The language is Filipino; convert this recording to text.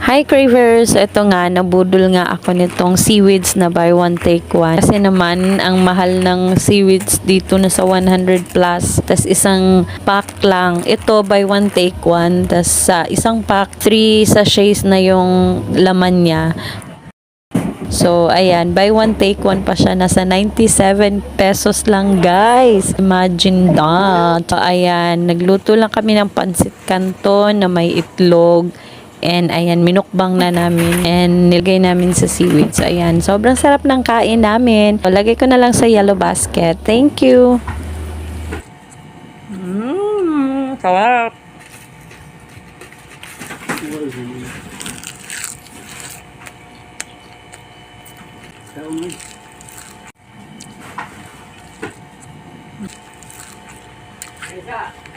Hi cravers! Ito nga, nabudol nga ako nitong seaweeds na buy one take one. Kasi naman, ang mahal ng seaweeds dito na sa 100 plus. Tas isang pack lang. Ito, buy one take one. Tas sa isang pack, 3 sachets na yung laman niya. So, ayan, buy one take one pa siya. Nasa 97 pesos lang, guys. Imagine that. So, ayan, nagluto lang kami ng pansit canton na may itlog. And ayan, minukbang na namin and nilagay namin sa seaweed. So ayan, sobrang sarap ng kain namin. So, lagay ko na lang sa yellow basket. Thank you! Sarap! Tell me.